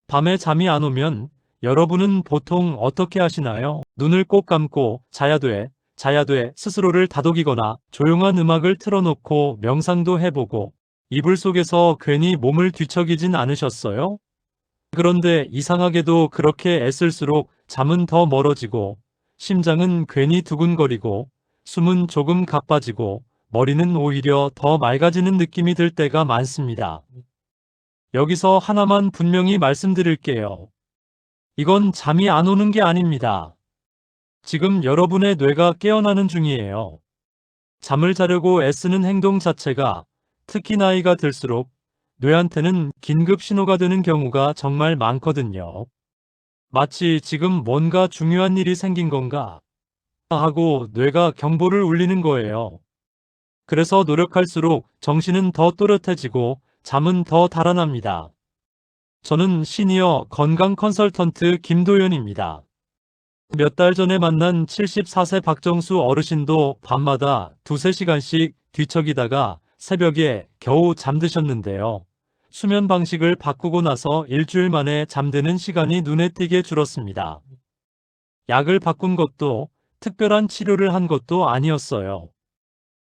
밤에 잠이 안 오면 여러분은 보통 어떻게 하시나요? 눈을 꼭 감고 자야 돼 스스로를 다독이거나 조용한 음악을 틀어놓고 명상도 해보고 이불 속에서 괜히 몸을 뒤척이진 않으셨어요? 그런데 이상하게도 그렇게 애쓸수록 잠은 더 멀어지고 심장은 괜히 두근거리고 숨은 조금 가빠지고 머리는 오히려 더 맑아지는 느낌이 들 때가 많습니다. 여기서 하나만 분명히 말씀드릴게요. 이건 잠이 안 오는 게 아닙니다. 지금 여러분의 뇌가 깨어나는 중이에요. 잠을 자려고 애쓰는 행동 자체가 특히 나이가 들수록 뇌한테는 긴급 신호가 되는 경우가 정말 많거든요. 마치 지금 뭔가 중요한 일이 생긴 건가 하고 뇌가 경보를 울리는 거예요. 그래서 노력할수록 정신은 더 또렷해지고 잠은 더 달아납니다. 저는 시니어 건강 컨설턴트 김도연입니다. 몇 달 전에 만난 74세 박정수 어르신도 밤마다 2~3시간씩 뒤척이다가 새벽에 겨우 잠드셨는데요. 수면 방식을 바꾸고 나서 일주일 만에 잠드는 시간이 눈에 띄게 줄었습니다. 약을 바꾼 것도 특별한 치료를 한 것도 아니었어요.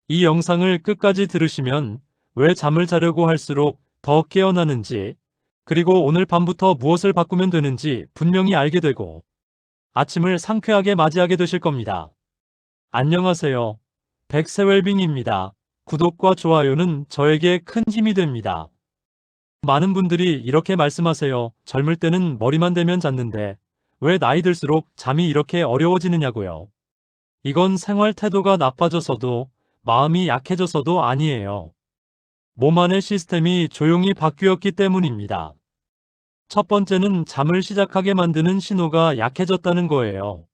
이 영상을 끝까지 들으시면 왜 잠을 자려고 할수록 더 깨어나는지, 그리고 오늘 밤부터 무엇을 바꾸면 되는지 분명히 알게 되고 아침을 상쾌하게 맞이하게 되실 겁니다. 안녕하세요. 백세웰빙입니다. 구독과 좋아요는 저에게 큰 힘이 됩니다. 많은 분들이 이렇게 말씀하세요. 젊을 때는 머리만 대면 잤는데 왜 나이 들수록 잠이 이렇게 어려워지느냐고요. 이건 생활 태도가 나빠져서도 마음이 약해져서도 아니에요. 몸 안의 시스템이 조용히 바뀌었기 때문입니다. 첫 번째는 잠을 시작하게 만드는 신호가 약해졌다는 거예요.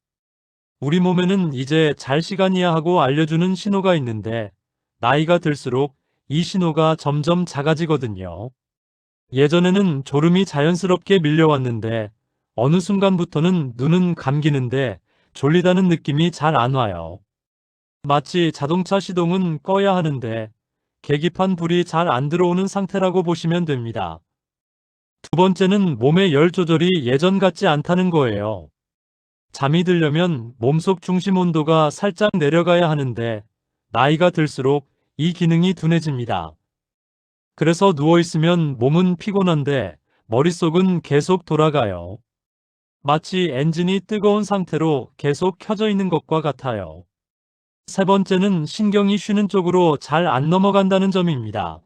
우리 몸에는 이제 잘 시간이야 하고 알려주는 신호가 있는데 나이가 들수록 이 신호가 점점 작아지거든요. 예전에는 졸음이 자연스럽게 밀려왔는데 어느 순간부터는 눈은 감기는데 졸리다는 느낌이 잘 안 와요. 마치 자동차 시동은 꺼야 하는데 계기판 불이 잘 안 들어오는 상태라고 보시면 됩니다. 두 번째는 몸의 열 조절이 예전 같지 않다는 거예요. 잠이 들려면 몸속 중심 온도가 살짝 내려가야 하는데 나이가 들수록 이 기능이 둔해집니다. 그래서 누워있으면 몸은 피곤한데 머릿속은 계속 돌아가요. 마치 엔진이 뜨거운 상태로 계속 켜져 있는 것과 같아요. 세 번째는 신경이 쉬는 쪽으로 잘 안 넘어간다는 점입니다.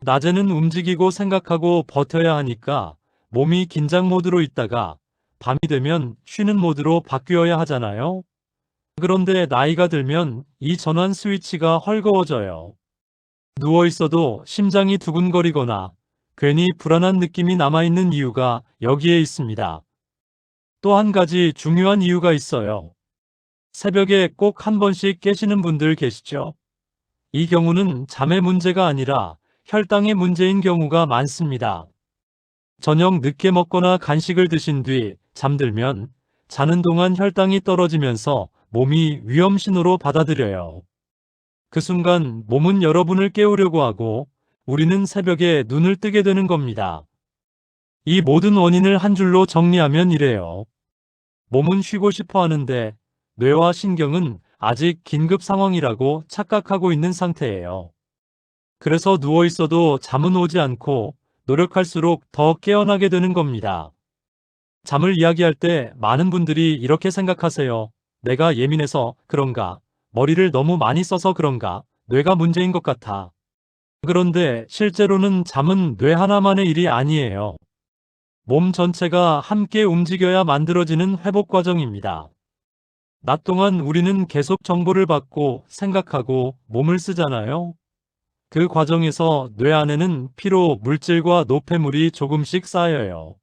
낮에는 움직이고 생각하고 버텨야 하니까 몸이 긴장 모드로 있다가 밤이 되면 쉬는 모드로 바뀌어야 하잖아요. 그런데 나이가 들면 이 전환 스위치가 헐거워져요. 누워있어도 심장이 두근거리거나 괜히 불안한 느낌이 남아있는 이유가 여기에 있습니다. 또 한 가지 중요한 이유가 있어요. 새벽에 꼭 한 번씩 깨시는 분들 계시죠? 이 경우는 잠의 문제가 아니라 혈당의 문제인 경우가 많습니다. 저녁 늦게 먹거나 간식을 드신 뒤 잠들면 자는 동안 혈당이 떨어지면서 몸이 위험 신호로 받아들여요. 그 순간 몸은 여러분을 깨우려고 하고 우리는 새벽에 눈을 뜨게 되는 겁니다. 이 모든 원인을 한 줄로 정리하면 이래요. 몸은 쉬고 싶어 하는데 뇌와 신경은 아직 긴급 상황이라고 착각하고 있는 상태예요. 그래서 누워있어도 잠은 오지 않고 노력할수록 더 깨어나게 되는 겁니다. 잠을 이야기할 때 많은 분들이 이렇게 생각하세요. 내가 예민해서 그런가? 머리를 너무 많이 써서 그런가? 뇌가 문제인 것 같아. 그런데 실제로는 잠은 뇌 하나만의 일이 아니에요. 몸 전체가 함께 움직여야 만들어지는 회복 과정입니다. 낮 동안 우리는 계속 정보를 받고 생각하고 몸을 쓰잖아요. 그 과정에서 뇌 안에는 피로, 물질과 노폐물이 조금씩 쌓여요.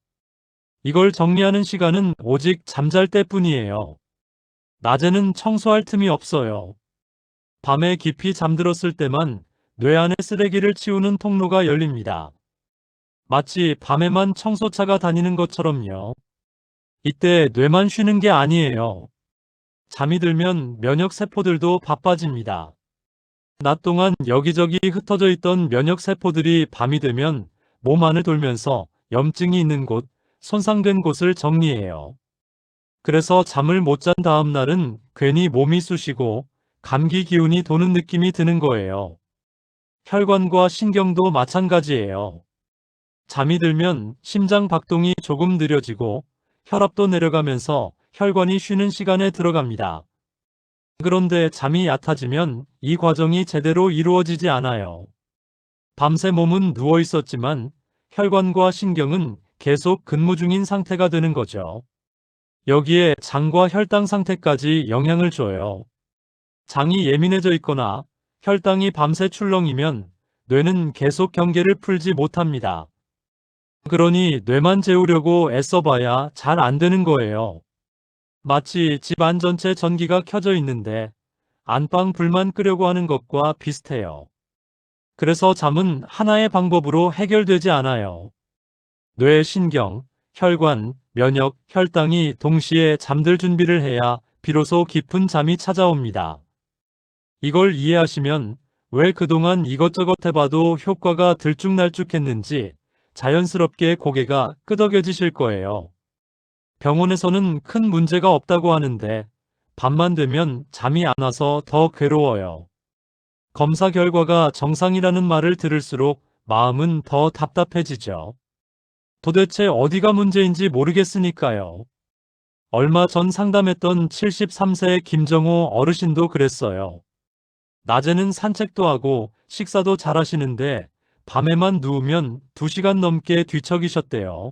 이걸 정리하는 시간은 오직 잠잘 때뿐이에요. 낮에는 청소할 틈이 없어요. 밤에 깊이 잠들었을 때만 뇌 안의 쓰레기를 치우는 통로가 열립니다. 마치 밤에만 청소차가 다니는 것처럼요. 이때 뇌만 쉬는 게 아니에요. 잠이 들면 면역 세포들도 바빠집니다. 낮 동안 여기저기 흩어져 있던 면역 세포들이 밤이 되면 몸 안을 돌면서 염증이 있는 곳, 손상된 곳을 정리해요. 그래서 잠을 못 잔 다음 날은 괜히 몸이 쑤시고 감기 기운이 도는 느낌이 드는 거예요. 혈관과 신경도 마찬가지예요. 잠이 들면 심장 박동이 조금 느려지고 혈압도 내려가면서 혈관이 쉬는 시간에 들어갑니다. 그런데 잠이 얕아지면 이 과정이 제대로 이루어지지 않아요. 밤새 몸은 누워 있었지만 혈관과 신경은 계속 근무 중인 상태가 되는 거죠. 여기에 장과 혈당 상태까지 영향을 줘요. 장이 예민해져 있거나 혈당이 밤새 출렁이면 뇌는 계속 경계를 풀지 못합니다. 그러니 뇌만 재우려고 애써봐야 잘 안 되는 거예요. 마치 집 안 전체 전기가 켜져 있는데 안방 불만 끄려고 하는 것과 비슷해요. 그래서 잠은 하나의 방법으로 해결되지 않아요. 뇌, 신경, 혈관, 면역, 혈당이 동시에 잠들 준비를 해야 비로소 깊은 잠이 찾아옵니다. 이걸 이해하시면 왜 그동안 이것저것 해봐도 효과가 들쭉날쭉했는지 자연스럽게 고개가 끄덕여지실 거예요. 병원에서는 큰 문제가 없다고 하는데 밤만 되면 잠이 안 와서 더 괴로워요. 검사 결과가 정상이라는 말을 들을수록 마음은 더 답답해지죠. 도대체 어디가 문제인지 모르겠으니까요. 얼마 전 상담했던 73세의 김정호 어르신도 그랬어요. 낮에는 산책도 하고 식사도 잘 하시는데 밤에만 누우면 2시간 넘게 뒤척이셨대요.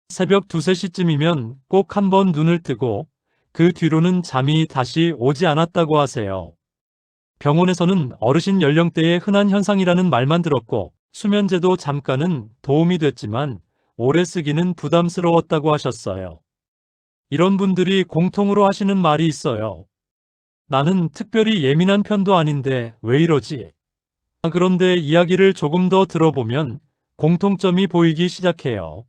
새벽 2, 3시쯤이면 꼭 한번 눈을 뜨고 그 뒤로는 잠이 다시 오지 않았다고 하세요. 병원에서는 어르신 연령대의 흔한 현상이라는 말만 들었고 수면제도 잠깐은 도움이 됐지만 오래 쓰기는 부담스러웠다고 하셨어요. 이런 분들이 공통으로 하시는 말이 있어요. 나는 특별히 예민한 편도 아닌데 왜 이러지? 그런데 이야기를 조금 더 들어보면 공통점이 보이기 시작해요.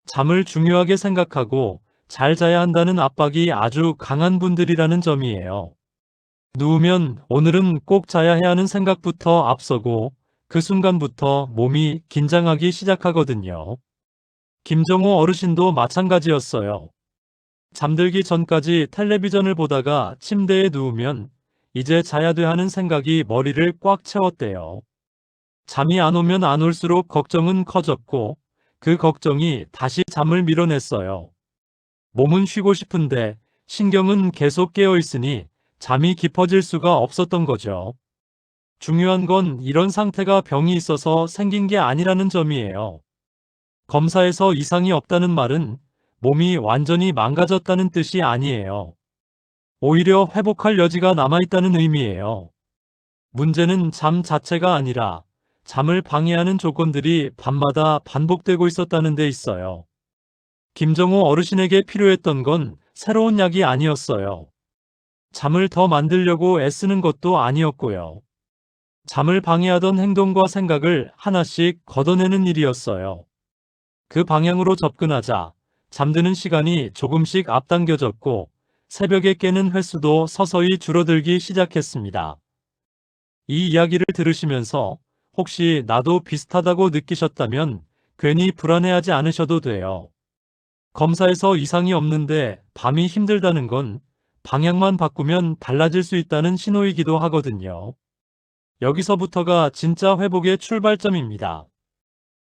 잠을 중요하게 생각하고 잘 자야 한다는 압박이 아주 강한 분들이라는 점이에요. 누우면 오늘은 꼭 자야 해 하는 생각부터 앞서고 그 순간부터 몸이 긴장하기 시작하거든요. 김정호 어르신도 마찬가지였어요. 잠들기 전까지 텔레비전을 보다가 침대에 누우면 이제 자야 돼 하는 생각이 머리를 꽉 채웠대요. 잠이 안 오면 안 올수록 걱정은 커졌고 그 걱정이 다시 잠을 밀어냈어요. 몸은 쉬고 싶은데 신경은 계속 깨어 있으니 잠이 깊어질 수가 없었던 거죠. 중요한 건 이런 상태가 병이 있어서 생긴 게 아니라는 점이에요. 검사에서 이상이 없다는 말은 몸이 완전히 망가졌다는 뜻이 아니에요. 오히려 회복할 여지가 남아있다는 의미예요. 문제는 잠 자체가 아니라 잠을 방해하는 조건들이 밤마다 반복되고 있었다는 데 있어요. 김정호 어르신에게 필요했던 건 새로운 약이 아니었어요. 잠을 더 만들려고 애쓰는 것도 아니었고요. 잠을 방해하던 행동과 생각을 하나씩 걷어내는 일이었어요. 그 방향으로 접근하자 잠드는 시간이 조금씩 앞당겨졌고 새벽에 깨는 횟수도 서서히 줄어들기 시작했습니다. 이 이야기를 들으시면서 혹시 나도 비슷하다고 느끼셨다면 괜히 불안해하지 않으셔도 돼요. 검사에서 이상이 없는데 밤이 힘들다는 건 방향만 바꾸면 달라질 수 있다는 신호이기도 하거든요. 여기서부터가 진짜 회복의 출발점입니다.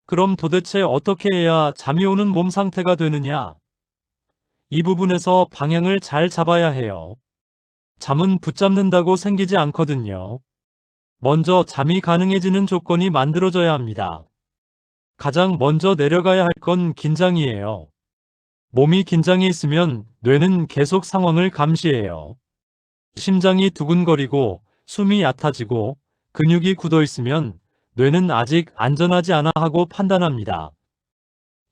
그럼 도대체 어떻게 해야 잠이 오는 몸 상태가 되느냐? 이 부분에서 방향을 잘 잡아야 해요. 잠은 붙잡는다고 생기지 않거든요. 먼저 잠이 가능해지는 조건이 만들어져야 합니다. 가장 먼저 내려가야 할 건 긴장이에요. 몸이 긴장해 있으면 뇌는 계속 상황을 감시해요. 심장이 두근거리고 숨이 얕아지고 근육이 굳어 있으면 뇌는 아직 안전하지 않아 하고 판단합니다.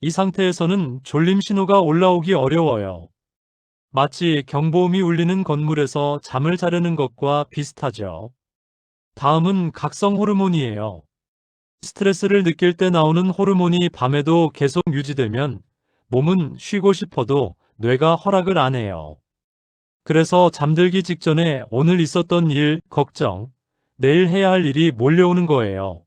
이 상태에서는 졸림 신호가 올라오기 어려워요. 마치 경보음이 울리는 건물에서 잠을 자려는 것과 비슷하죠. 다음은 각성 호르몬이에요. 스트레스를 느낄 때 나오는 호르몬이 밤에도 계속 유지되면 몸은 쉬고 싶어도 뇌가 허락을 안 해요. 그래서 잠들기 직전에 오늘 있었던 일, 걱정, 내일 해야 할 일이 몰려오는 거예요.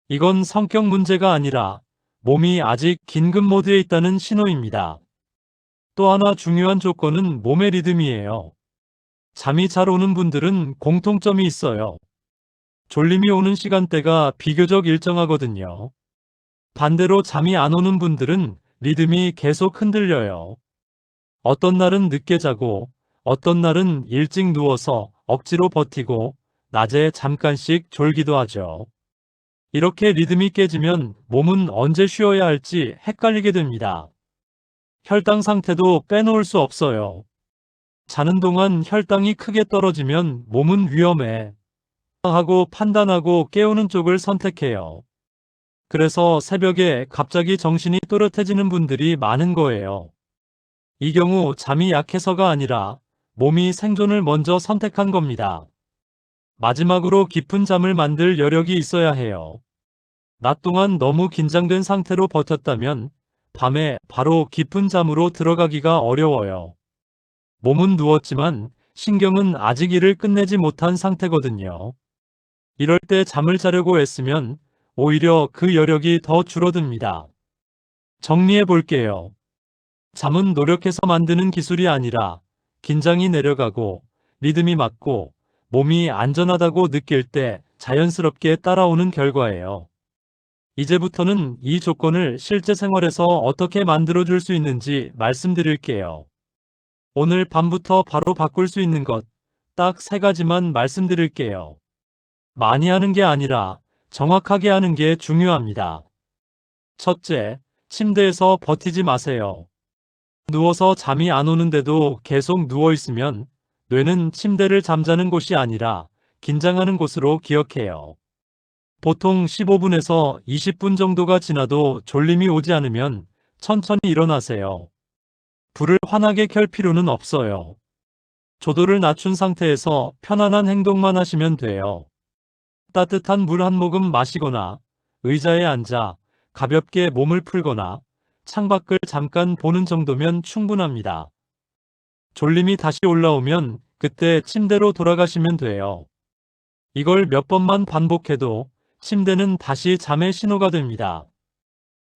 이건 성격 문제가 아니라 몸이 아직 긴급 모드에 있다는 신호입니다. 또 하나 중요한 조건은 몸의 리듬이에요. 잠이 잘 오는 분들은 공통점이 있어요. 졸림이 오는 시간대가 비교적 일정하거든요. 반대로 잠이 안 오는 분들은 리듬이 계속 흔들려요. 어떤 날은 늦게 자고, 어떤 날은 일찍 누워서 억지로 버티고, 낮에 잠깐씩 졸기도 하죠. 이렇게 리듬이 깨지면 몸은 언제 쉬어야 할지 헷갈리게 됩니다. 혈당 상태도 빼놓을 수 없어요. 자는 동안 혈당이 크게 떨어지면 몸은 위험해 하고 판단하고 깨우는 쪽을 선택해요. 그래서 새벽에 갑자기 정신이 또렷해지는 분들이 많은 거예요. 이 경우 잠이 약해서가 아니라 몸이 생존을 먼저 선택한 겁니다. 마지막으로 깊은 잠을 만들 여력이 있어야 해요. 낮 동안 너무 긴장된 상태로 버텼다면 밤에 바로 깊은 잠으로 들어가기가 어려워요. 몸은 누웠지만 신경은 아직 일을 끝내지 못한 상태거든요. 이럴 때 잠을 자려고 애쓰면 오히려 그 여력이 더 줄어듭니다. 정리해 볼게요. 잠은 노력해서 만드는 기술이 아니라 긴장이 내려가고 리듬이 맞고 몸이 안전하다고 느낄 때 자연스럽게 따라오는 결과예요. 이제부터는 이 조건을 실제 생활에서 어떻게 만들어줄 수 있는지 말씀드릴게요. 오늘 밤부터 바로 바꿀 수 있는 것, 딱 3가지만 말씀드릴게요. 많이 하는 게 아니라 정확하게 하는 게 중요합니다. 첫째, 침대에서 버티지 마세요. 누워서 잠이 안 오는데도 계속 누워있으면 뇌는 침대를 잠자는 곳이 아니라 긴장하는 곳으로 기억해요. 보통 15분에서 20분 정도가 지나도 졸림이 오지 않으면 천천히 일어나세요. 불을 환하게 켤 필요는 없어요. 조도를 낮춘 상태에서 편안한 행동만 하시면 돼요. 따뜻한 물 한 모금 마시거나 의자에 앉아 가볍게 몸을 풀거나 창밖을 잠깐 보는 정도면 충분합니다. 졸림이 다시 올라오면 그때 침대로 돌아가시면 돼요. 이걸 몇 번만 반복해도 침대는 다시 잠의 신호가 됩니다.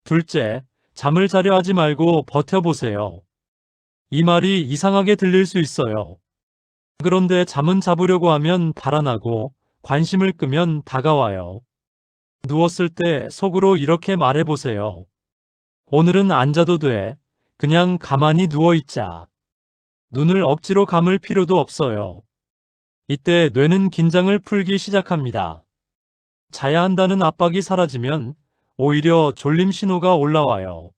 둘째, 잠을 자려 하지 말고 버텨보세요. 이 말이 이상하게 들릴 수 있어요. 그런데 잠은 잡으려고 하면 달아나고 관심을 끄면 다가와요. 누웠을 때 속으로 이렇게 말해보세요. 오늘은 안 자도 돼. 그냥 가만히 누워있자. 눈을 억지로 감을 필요도 없어요. 이때 뇌는 긴장을 풀기 시작합니다. 자야 한다는 압박이 사라지면 오히려 졸림 신호가 올라와요.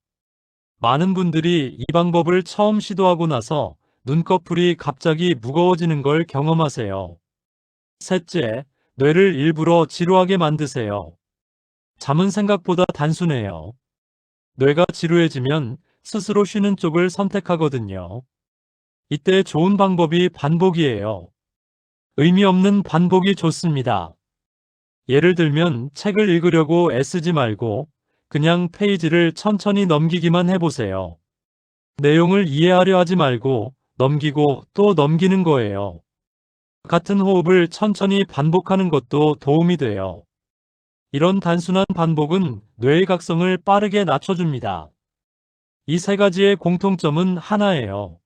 많은 분들이 이 방법을 처음 시도하고 나서 눈꺼풀이 갑자기 무거워지는 걸 경험하세요. 셋째, 뇌를 일부러 지루하게 만드세요. 잠은 생각보다 단순해요. 뇌가 지루해지면 스스로 쉬는 쪽을 선택하거든요. 이때 좋은 방법이 반복이에요. 의미 없는 반복이 좋습니다. 예를 들면 책을 읽으려고 애쓰지 말고 그냥 페이지를 천천히 넘기기만 해보세요. 내용을 이해하려 하지 말고 넘기고 또 넘기는 거예요. 같은 호흡을 천천히 반복하는 것도 도움이 돼요. 이런 단순한 반복은 뇌의 각성을 빠르게 낮춰줍니다. 이 3가지의 공통점은 하나예요.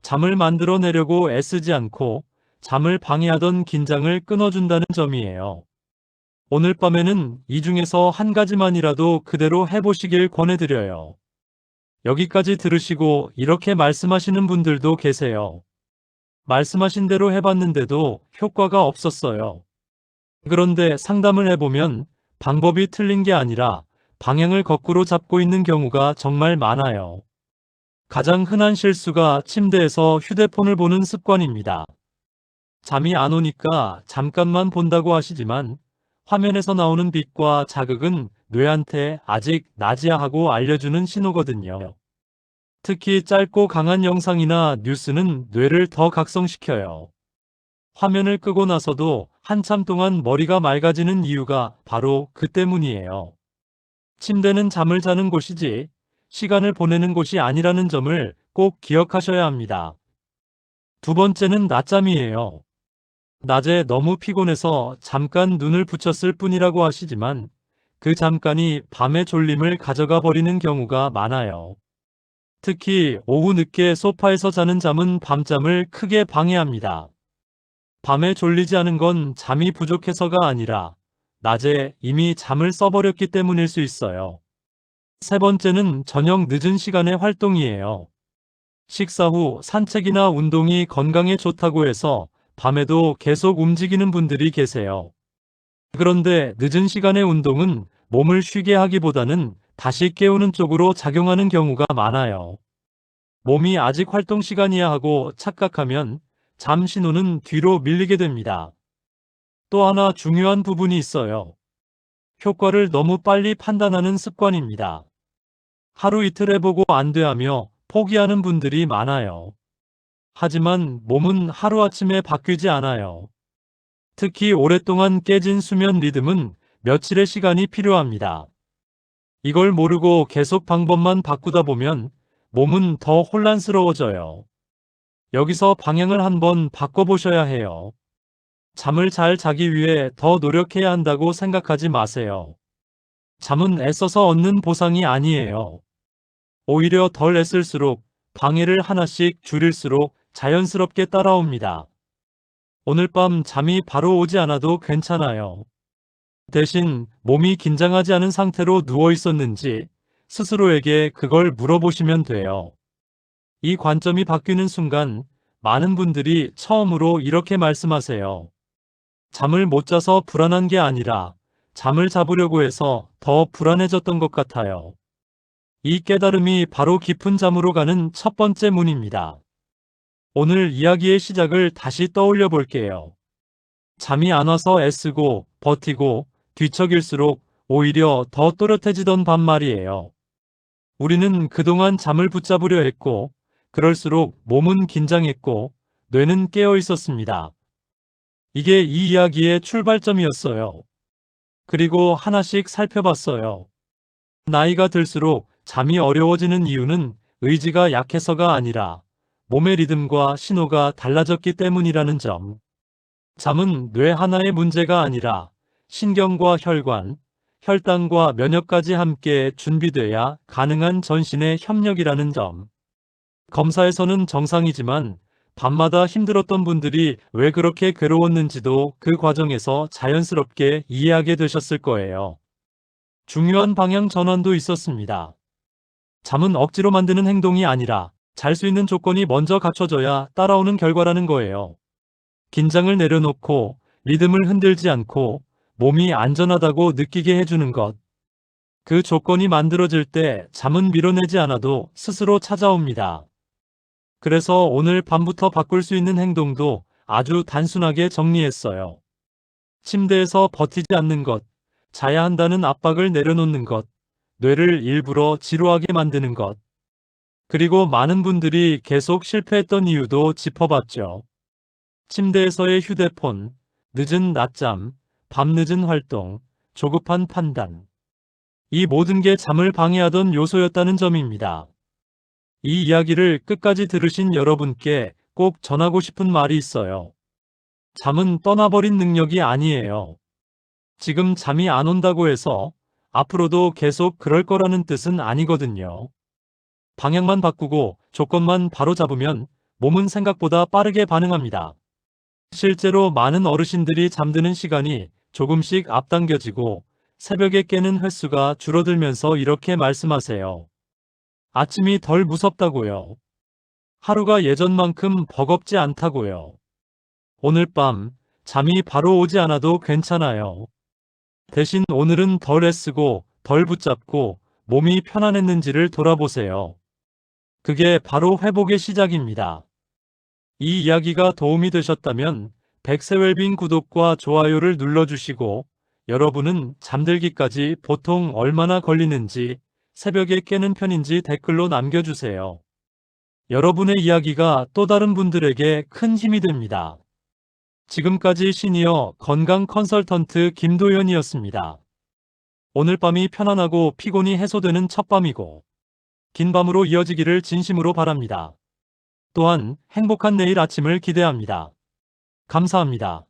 잠을 만들어내려고 애쓰지 않고 잠을 방해하던 긴장을 끊어준다는 점이에요. 오늘 밤에는 이 중에서 한 가지만이라도 그대로 해보시길 권해드려요. 여기까지 들으시고 이렇게 말씀하시는 분들도 계세요. 말씀하신 대로 해봤는데도 효과가 없었어요. 그런데 상담을 해보면 방법이 틀린 게 아니라 방향을 거꾸로 잡고 있는 경우가 정말 많아요. 가장 흔한 실수가 침대에서 휴대폰을 보는 습관입니다. 잠이 안 오니까 잠깐만 본다고 하시지만 화면에서 나오는 빛과 자극은 뇌한테 아직 낮이야 하고 알려주는 신호거든요. 특히 짧고 강한 영상이나 뉴스는 뇌를 더 각성시켜요. 화면을 끄고 나서도 한참 동안 머리가 맑아지는 이유가 바로 그 때문이에요. 침대는 잠을 자는 곳이지 시간을 보내는 곳이 아니라는 점을 꼭 기억하셔야 합니다. 두 번째는 낮잠이에요. 낮에 너무 피곤해서 잠깐 눈을 붙였을 뿐이라고 하시지만 그 잠깐이 밤의 졸림을 가져가 버리는 경우가 많아요. 특히 오후 늦게 소파에서 자는 잠은 밤잠을 크게 방해합니다. 밤에 졸리지 않은 건 잠이 부족해서가 아니라 낮에 이미 잠을 써버렸기 때문일 수 있어요. 세 번째는 저녁 늦은 시간의 활동이에요. 식사 후 산책이나 운동이 건강에 좋다고 해서 밤에도 계속 움직이는 분들이 계세요. 그런데 늦은 시간의 운동은 몸을 쉬게 하기보다는 다시 깨우는 쪽으로 작용하는 경우가 많아요. 몸이 아직 활동 시간이야 하고 착각하면 잠 신호는 뒤로 밀리게 됩니다. 또 하나 중요한 부분이 있어요. 효과를 너무 빨리 판단하는 습관입니다. 하루 이틀 해보고 안 돼 하며 포기하는 분들이 많아요. 하지만 몸은 하루아침에 바뀌지 않아요. 특히 오랫동안 깨진 수면 리듬은 며칠의 시간이 필요합니다. 이걸 모르고 계속 방법만 바꾸다 보면 몸은 더 혼란스러워져요. 여기서 방향을 한번 바꿔보셔야 해요. 잠을 잘 자기 위해 더 노력해야 한다고 생각하지 마세요. 잠은 애써서 얻는 보상이 아니에요. 오히려 덜 애쓸수록 방해를 하나씩 줄일수록 자연스럽게 따라옵니다. 오늘 밤 잠이 바로 오지 않아도 괜찮아요. 대신 몸이 긴장하지 않은 상태로 누워 있었는지 스스로에게 그걸 물어보시면 돼요. 이 관점이 바뀌는 순간 많은 분들이 처음으로 이렇게 말씀하세요. 잠을 못 자서 불안한 게 아니라 잠을 잡으려고 해서 더 불안해졌던 것 같아요. 이 깨달음이 바로 깊은 잠으로 가는 첫 번째 문입니다. 오늘 이야기의 시작을 다시 떠올려 볼게요. 잠이 안 와서 애쓰고 버티고 뒤척일수록 오히려 더 또렷해지던 밤 말이에요. 우리는 그동안 잠을 붙잡으려 했고, 그럴수록 몸은 긴장했고, 뇌는 깨어 있었습니다. 이게 이 이야기의 출발점이었어요. 그리고 하나씩 살펴봤어요. 나이가 들수록 잠이 어려워지는 이유는 의지가 약해서가 아니라 몸의 리듬과 신호가 달라졌기 때문이라는 점. 잠은 뇌 하나의 문제가 아니라 신경과 혈관, 혈당과 면역까지 함께 준비돼야 가능한 전신의 협력이라는 점. 검사에서는 정상이지만 밤마다 힘들었던 분들이 왜 그렇게 괴로웠는지도 그 과정에서 자연스럽게 이해하게 되셨을 거예요. 중요한 방향 전환도 있었습니다. 잠은 억지로 만드는 행동이 아니라 잘 수 있는 조건이 먼저 갖춰져야 따라오는 결과라는 거예요. 긴장을 내려놓고 리듬을 흔들지 않고 몸이 안전하다고 느끼게 해주는 것. 그 조건이 만들어질 때 잠은 밀어내지 않아도 스스로 찾아옵니다. 그래서 오늘 밤부터 바꿀 수 있는 행동도 아주 단순하게 정리했어요. 침대에서 버티지 않는 것, 자야 한다는 압박을 내려놓는 것, 뇌를 일부러 지루하게 만드는 것. 그리고 많은 분들이 계속 실패했던 이유도 짚어봤죠. 침대에서의 휴대폰, 늦은 낮잠, 밤늦은 활동, 조급한 판단. 이 모든 게 잠을 방해하던 요소였다는 점입니다. 이 이야기를 끝까지 들으신 여러분께 꼭 전하고 싶은 말이 있어요. 잠은 떠나버린 능력이 아니에요. 지금 잠이 안 온다고 해서 앞으로도 계속 그럴 거라는 뜻은 아니거든요. 방향만 바꾸고 조건만 바로 잡으면 몸은 생각보다 빠르게 반응합니다. 실제로 많은 어르신들이 잠드는 시간이 조금씩 앞당겨지고 새벽에 깨는 횟수가 줄어들면서 이렇게 말씀하세요. 아침이 덜 무섭다고요. 하루가 예전만큼 버겁지 않다고요. 오늘 밤 잠이 바로 오지 않아도 괜찮아요. 대신 오늘은 덜 애쓰고 덜 붙잡고 몸이 편안했는지를 돌아보세요. 그게 바로 회복의 시작입니다. 이 이야기가 도움이 되셨다면 백세웰빙 구독과 좋아요를 눌러주시고 여러분은 잠들기까지 보통 얼마나 걸리는지 새벽에 깨는 편인지 댓글로 남겨주세요. 여러분의 이야기가 또 다른 분들에게 큰 힘이 됩니다. 지금까지 시니어 건강 컨설턴트 김도현이었습니다. 오늘 밤이 편안하고 피곤이 해소되는 첫밤이고 긴 밤으로 이어지기를 진심으로 바랍니다. 또한 행복한 내일 아침을 기대합니다. 감사합니다.